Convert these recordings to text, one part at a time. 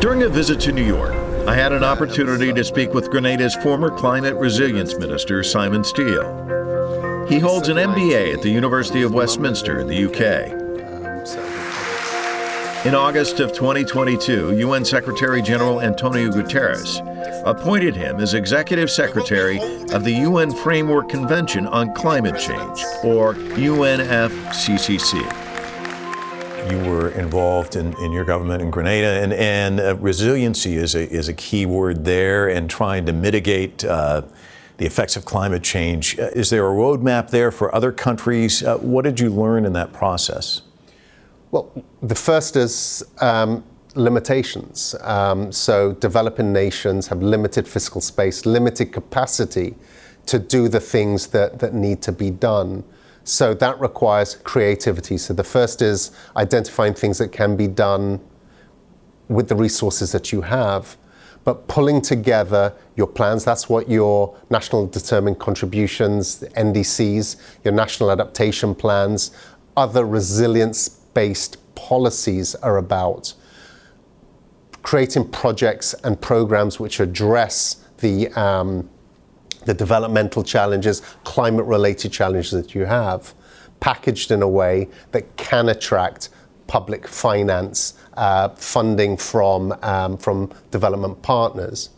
During a visit to New York, I had an opportunity to speak with Grenada's former climate resilience minister, Simon Stiell. He holds an MBA at the University of Westminster in the UK. In August of 2022, UN Secretary General Antonio Guterres appointed him as Executive Secretary of the UN Framework Convention on Climate Change, or UNFCCC. You were involved in your government in Grenada, and resiliency is a key word there, and trying to mitigate the effects of climate change. Is there a roadmap there for other countries? What did you learn in that process? Well, the first is limitations. So developing nations have limited fiscal space, limited capacity to do the things that need to be done. So that requires creativity. So the first is identifying things that can be done with the resources that you have, but pulling together your plans. That's what your national determined contributions, NDCs, your national adaptation plans, other resilience-based policies are about. Creating projects and programs which address the developmental challenges, climate-related challenges that you have, packaged in a way that can attract public finance, funding from development partners.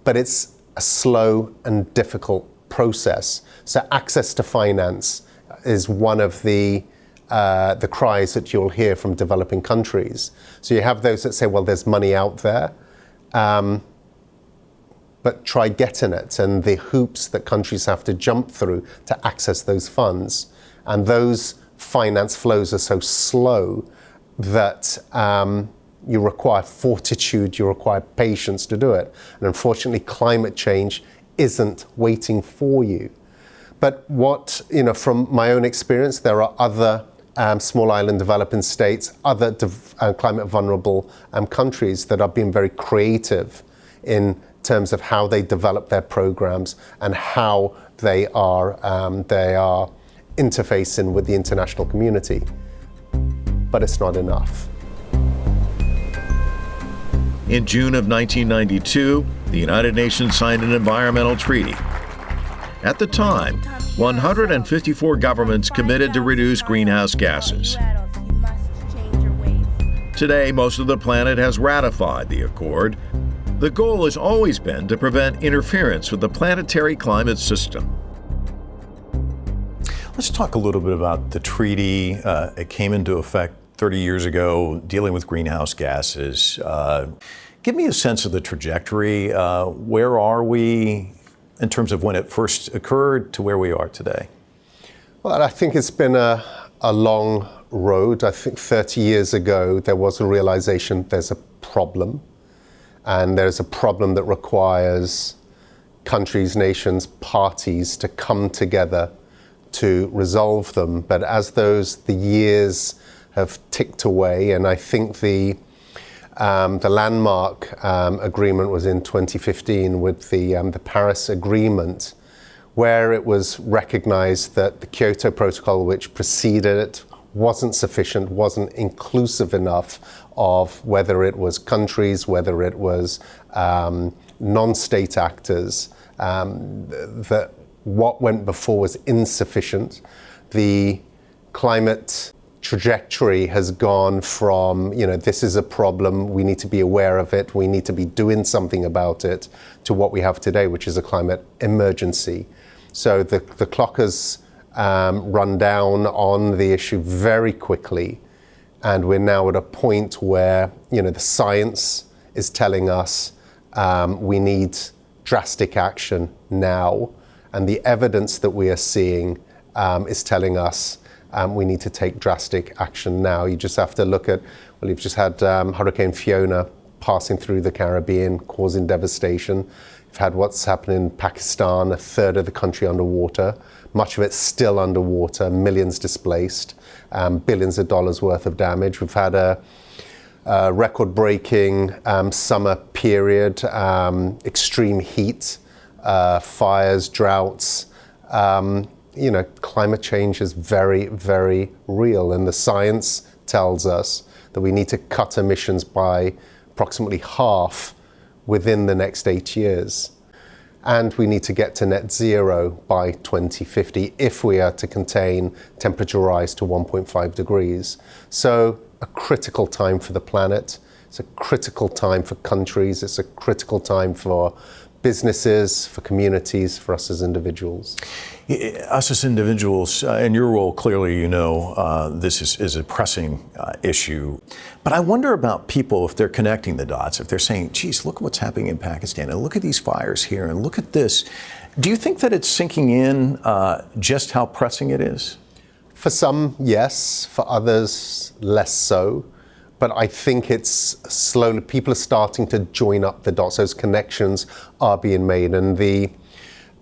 But it's a slow and difficult process. So access to finance is one of the cries that you'll hear from developing countries. So you have those that say, well, there's money out there, but try getting it, and the hoops that countries have to jump through to access those funds. And those finance flows are so slow that you require fortitude, you require patience to do it. And unfortunately, climate change isn't waiting for you. But from my own experience, there are other small island developing states, other climate vulnerable countries that are being very creative in terms of how they develop their programs and how they are interfacing with the international community. But it's not enough. In June of 1992, the United Nations signed an environmental treaty. At the time, 154 governments committed to reduce greenhouse gases. Today, most of the planet has ratified the accord. The goal has always been to prevent interference with the planetary climate system. Let's talk a little bit about the treaty. It came into effect 30 years ago, dealing with greenhouse gases. Give me a sense of the trajectory. Where are we in terms of when it first occurred to where we are today? Well, I think it's been a long road. I think 30 years ago, there was a realization there's a problem. And there's a problem that requires countries, nations, parties to come together to resolve them. But as the years have ticked away, and I think the landmark agreement was in 2015 with the Paris Agreement, where it was recognized that the Kyoto Protocol, which preceded it, wasn't sufficient, wasn't inclusive enough of whether it was countries, whether it was non-state actors, that what went before was insufficient. The climate trajectory has gone from, this is a problem, we need to be aware of it, we need to be doing something about it, to what we have today, which is a climate emergency. So the clock has run down on the issue very quickly. And we're now at a point where, the science is telling us we need drastic action now. And the evidence that we are seeing is telling us we need to take drastic action now. You just have to look at, you've just had Hurricane Fiona passing through the Caribbean, causing devastation. You've had what's happening in Pakistan, a third of the country underwater. Much of it's still underwater, millions displaced, billions of dollars worth of damage. We've had a record-breaking summer period, extreme heat, fires, droughts. climate change is very, very real, and the science tells us that we need to cut emissions by approximately half within the next 8 years. And we need to get to net zero by 2050 if we are to contain temperature rise to 1.5 degrees. So a critical time for the planet. It's a critical time for countries. It's a critical time for businesses, for communities, for us as individuals. Us as individuals, in your role, clearly, this is a pressing issue. But I wonder about people, if they're connecting the dots, if they're saying, geez, look at what's happening in Pakistan, and look at these fires here, and look at this. Do you think that it's sinking in just how pressing it is? For some, yes. For others, less so. But I think it's slowly, people are starting to join up the dots. Those connections are being made. And the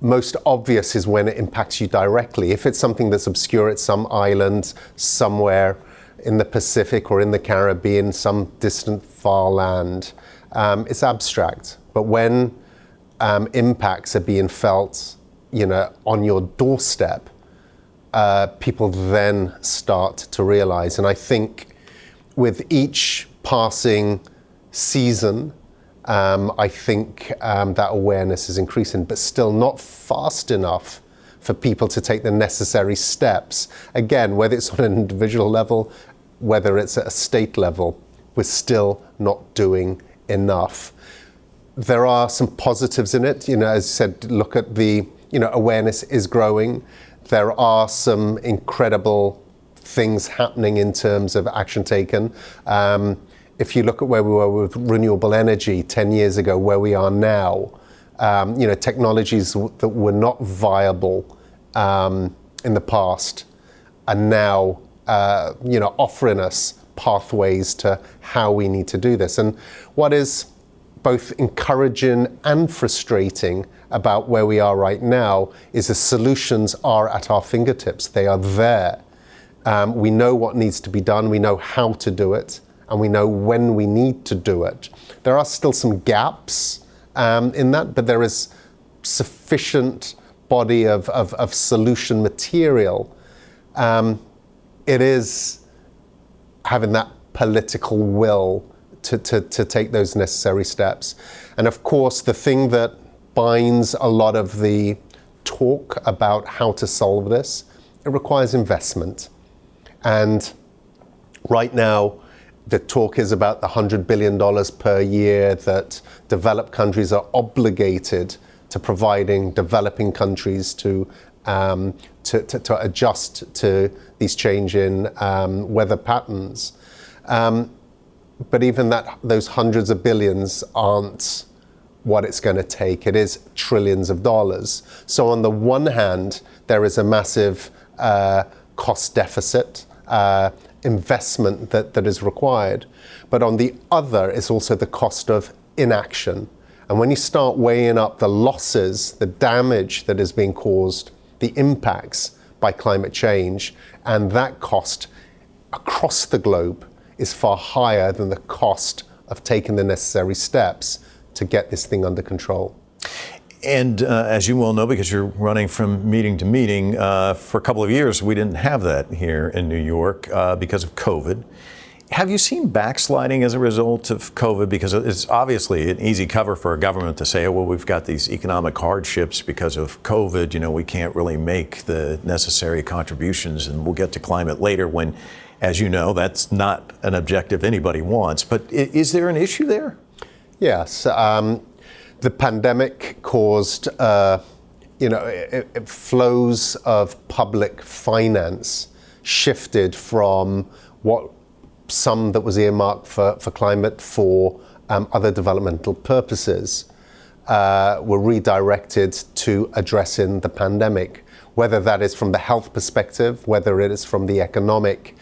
most obvious is when it impacts you directly. If it's something that's obscure at some island somewhere in the Pacific or in the Caribbean, some distant far land, it's abstract. But when impacts are being felt, on your doorstep, people then start to realize. And I think with each passing season, I think that awareness is increasing, but still not fast enough for people to take the necessary steps. Again, whether it's on an individual level, whether it's at a state level, we're still not doing enough. There are some positives in it. As I said, look at the, awareness is growing. There are some incredible things happening in terms of action taken. If you look at where we were with renewable energy 10 years ago, where we are now, technologies that were not viable in the past are now, offering us pathways to how we need to do this. And what is both encouraging and frustrating about where we are right now is the solutions are at our fingertips. They are there. We know what needs to be done, we know how to do it, and we know when we need to do it. There are still some gaps in that, but there is sufficient body of solution material. It is having that political will to take those necessary steps. And of course, the thing that binds a lot of the talk about how to solve this, it requires investment. And right now, the talk is about the $100 billion per year that developed countries are obligated to providing developing countries to adjust to these changing weather patterns. But even those hundreds of billions aren't what it's going to take. It is trillions of dollars. So on the one hand, there is a massive cost deficit, investment that is required. But on the other is also the cost of inaction. And when you start weighing up the losses, the damage that is being caused, the impacts by climate change, and that cost across the globe is far higher than the cost of taking the necessary steps to get this thing under control. And as you well know, because you're running from meeting to meeting, for a couple of years we didn't have that here in New York because of COVID. Have you seen backsliding as a result of COVID? Because it's obviously an easy cover for a government to say, oh, well, we've got these economic hardships because of COVID. We can't really make the necessary contributions, and we'll get to climate later when, as you know, that's not an objective anybody wants. But is there an issue there? Yes. The pandemic caused, flows of public finance shifted from what some that was earmarked for climate for other developmental purposes were redirected to addressing the pandemic, whether that is from the health perspective, whether it is from the economic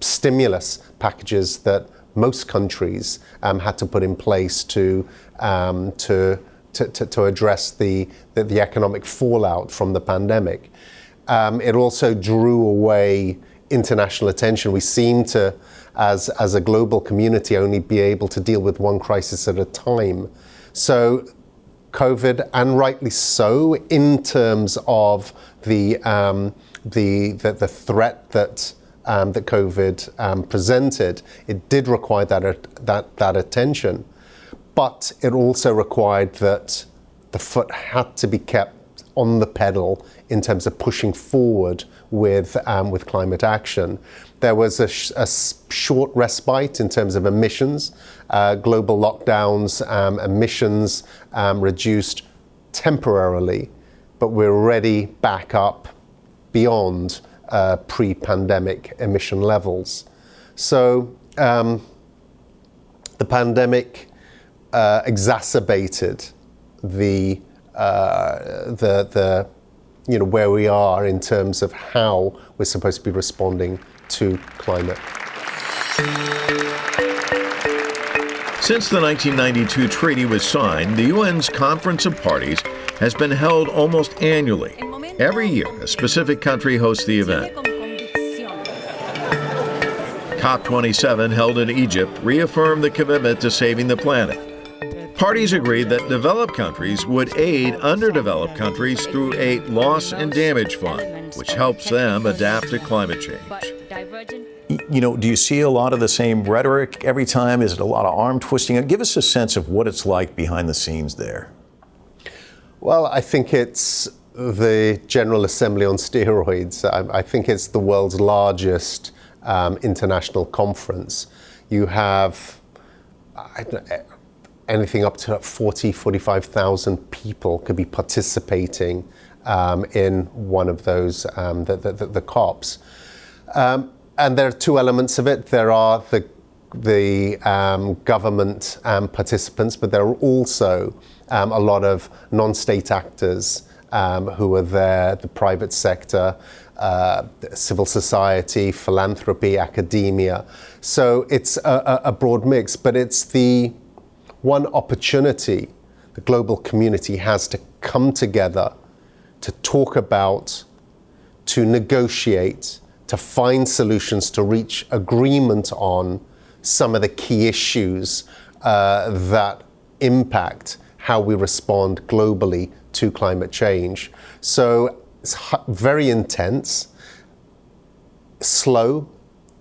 stimulus packages that most countries had to put in place to address the economic fallout from the pandemic. It also drew away international attention. We seem to, as a global community, only be able to deal with one crisis at a time. So COVID, and rightly so, in terms of the threat that that COVID presented. It did require that attention, but it also required that the foot had to be kept on the pedal in terms of pushing forward with climate action. There was a short respite in terms of emissions, global lockdowns, emissions reduced temporarily, but we're already back up beyond pre-pandemic emission levels. So the pandemic exacerbated the where we are in terms of how we're supposed to be responding to climate. Since the 1992 treaty was signed, the UN's Conference of Parties has been held almost annually. Every year, a specific country hosts the event. COP27, held in Egypt, reaffirmed the commitment to saving the planet. Parties agreed that developed countries would aid underdeveloped countries through a loss and damage fund, which helps them adapt to climate change. You know, do you see a lot of the same rhetoric every time? Is it a lot of arm twisting? Give us a sense of what it's like behind the scenes there. Well, I think it's the General Assembly on steroids. I think it's the world's largest international conference. You have anything up to 45,000 people could be participating in one of those, the COPs. And there are two elements of it. There are the government participants, but there are also a lot of non-state actors who are there, the private sector, civil society, philanthropy, academia. So it's a broad mix, but it's the one opportunity the global community has to come together, to talk about, to negotiate, to find solutions, to reach agreement on some of the key issues that impact how we respond globally to climate change. So it's very intense, slow,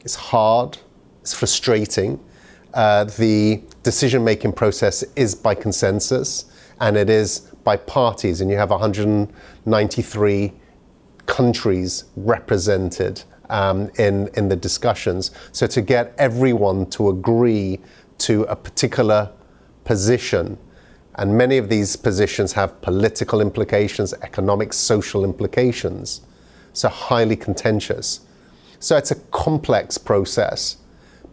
it's hard, it's frustrating. The decision-making process is by consensus, and it is by parties, and you have 193 countries represented in the discussions. So to get everyone to agree to a particular position, and many of these positions have political implications, economic, social implications, so highly contentious. So it's a complex process,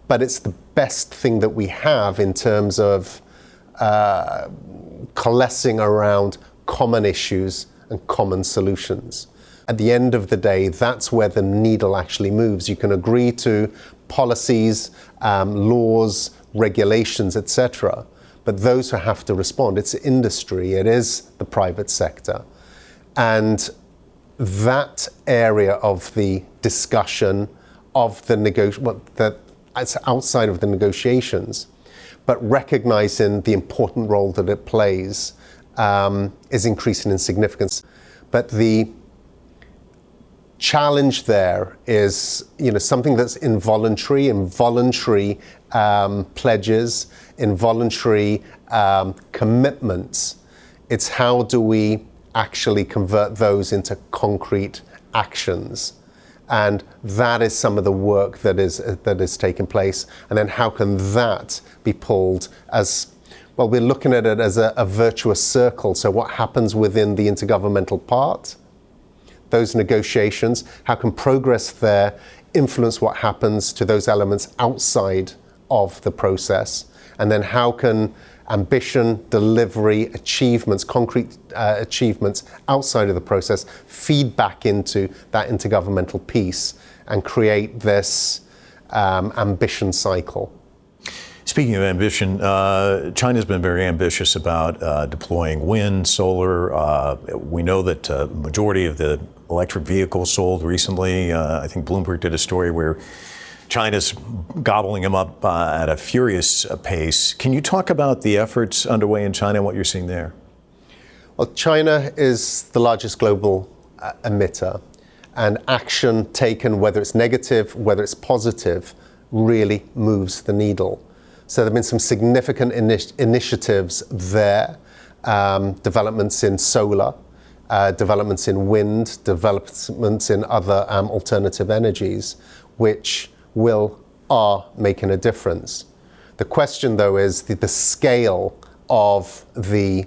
but it's the best thing that we have in terms of coalescing around common issues and common solutions. At the end of the day, that's where the needle actually moves. You can agree to policies, laws, regulations, etc., but those who have to respond, it's industry, it is the private sector. And that area of the discussion, of the it's outside of the negotiations, but recognizing the important role that it plays is increasing in significance. But the challenge there is, something that's involuntary pledges, involuntary commitments. It's how do we actually convert those into concrete actions? And that is some of the work that is taking place. And then how can that be pulled as, well, we're looking at it as a virtuous circle. So what happens within the intergovernmental part, those negotiations, how can progress there influence what happens to those elements outside of the process? And then how can ambition, delivery, achievements, concrete achievements outside of the process feed back into that intergovernmental piece and create this ambition cycle? Speaking of ambition, China's been very ambitious about deploying wind, solar. We know that the majority of the electric vehicles sold recently, I think Bloomberg did a story where China's gobbling them up at a furious pace. Can you talk about the efforts underway in China and what you're seeing there? Well, China is the largest global emitter, and action taken, whether it's negative, whether it's positive, really moves the needle. So there have been some significant initiatives there, developments in solar, developments in wind, developments in other alternative energies, which are making a difference. The question, though, is the scale of the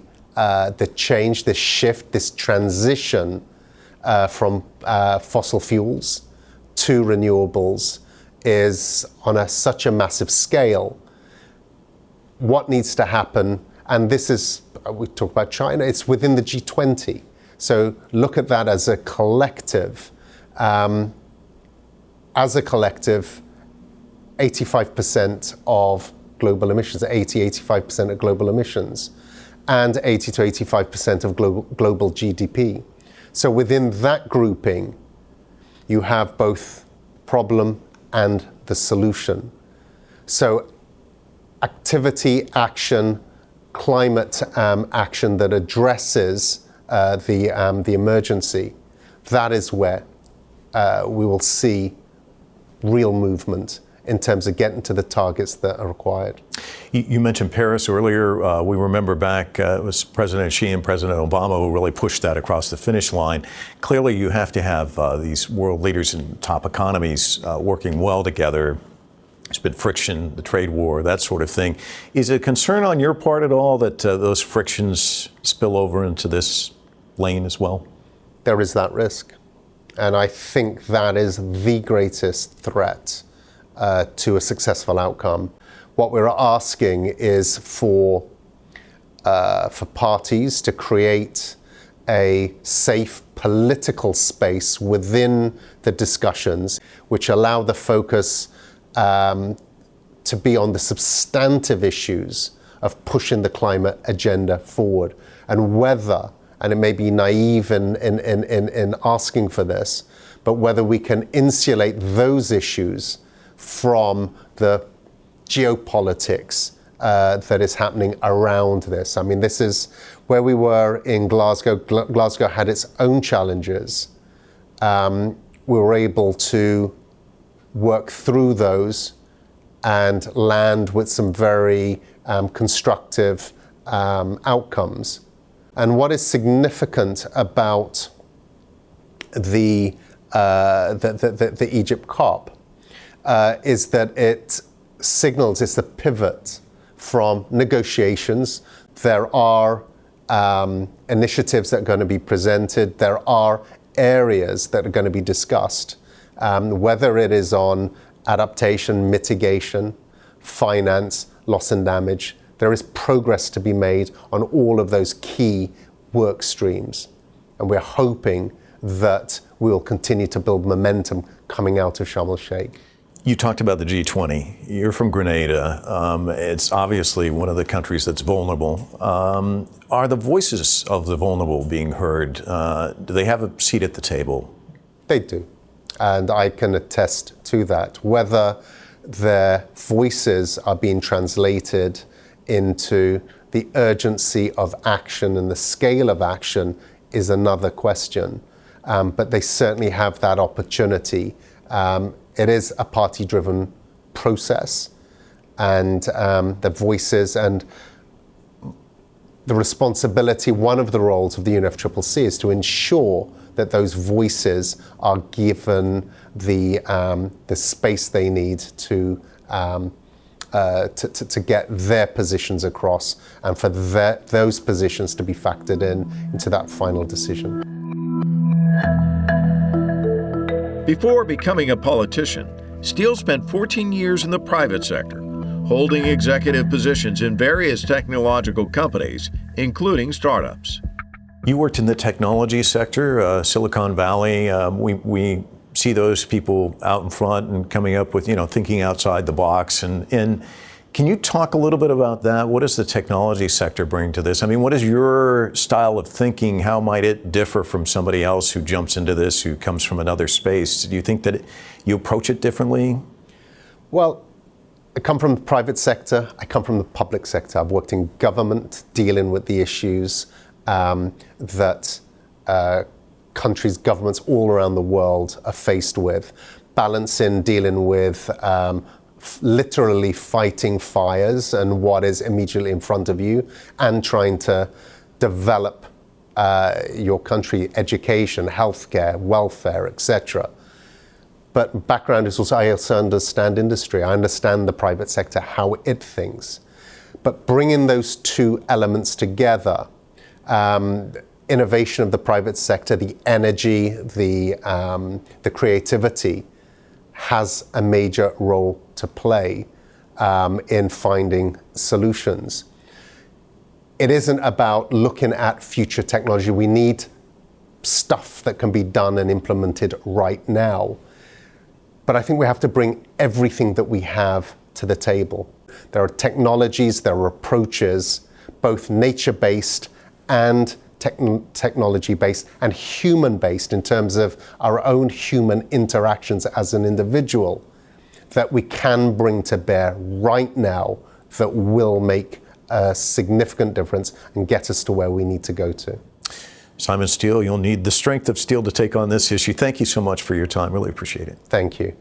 change, this shift, this transition from fossil fuels to renewables is on such a massive scale. What needs to happen, and this is, we talk about China, it's within the G20. So look at that as a collective. As a collective, 85% of global emissions, 85% of global emissions, and 80 to 85% of global GDP. So within that grouping, you have both problem and the solution. So activity, action, climate action that addresses the emergency, that is where we will see real movement in terms of getting to the targets that are required. You mentioned Paris earlier. We remember back, it was President Xi and President Obama who really pushed that across the finish line. Clearly, you have to have these world leaders in top economies working well together. There's been friction, the trade war, that sort of thing. Is it a concern on your part at all that those frictions spill over into this lane as well? There is that risk. And I think that is the greatest threat to a successful outcome. What we're asking is for parties to create a safe political space within the discussions, which allow the focus to be on the substantive issues of pushing the climate agenda forward, and whether, and it may be naive in asking for this, but whether we can insulate those issues from the geopolitics that is happening around this. I mean, this is where we were in Glasgow. Glasgow had its own challenges. We were able to work through those and land with some very constructive outcomes. And what is significant about the Egypt COP is that it signals it's a pivot from negotiations. There are initiatives that are going to be presented. There are areas that are going to be discussed, whether it is on adaptation, mitigation, finance, loss and damage. There is progress to be made on all of those key work streams. And we're hoping that we will continue to build momentum coming out of Sharm el-Sheikh. You talked about the G20. You're from Grenada. It's obviously one of the countries that's vulnerable. Are the voices of the vulnerable being heard? Do they have a seat at the table? They do. And I can attest to that. Whether their voices are being translated into the urgency of action and the scale of action is another question. But they certainly have that opportunity. It is a party-driven process, and the voices and the responsibility, one of the roles of the UNFCCC is to ensure that those voices are given the space they need to get their positions across, and for those positions to be factored into that final decision. Before becoming a politician, Stiell spent 14 years in the private sector, holding executive positions in various technological companies, including startups. You worked in the technology sector, Silicon Valley. We see those people out in front and coming up with, thinking outside the box. And can you talk a little bit about that? What does the technology sector bring to this? I mean, what is your style of thinking? How might it differ from somebody else who jumps into this, who comes from another space? Do you think that you approach it differently? Well, I come from the private sector. I come from the public sector. I've worked in government dealing with the issues that countries, governments all around the world are faced with, balancing dealing with literally fighting fires and what is immediately in front of you, and trying to develop your country, education, healthcare, welfare, etc. But background is also, I also understand industry. I understand the private sector, how it thinks. But bringing those two elements together, innovation of the private sector, the energy, the creativity, has a major role to play in finding solutions. It isn't about looking at future technology. We need stuff that can be done and implemented right now. But I think we have to bring everything that we have to the table. There are technologies, there are approaches, both nature-based and technology-based and human-based in terms of our own human interactions as an individual, that we can bring to bear right now that will make a significant difference and get us to where we need to go to. Simon Stiell, you'll need the strength of steel to take on this issue. Thank you so much for your time. Really appreciate it. Thank you.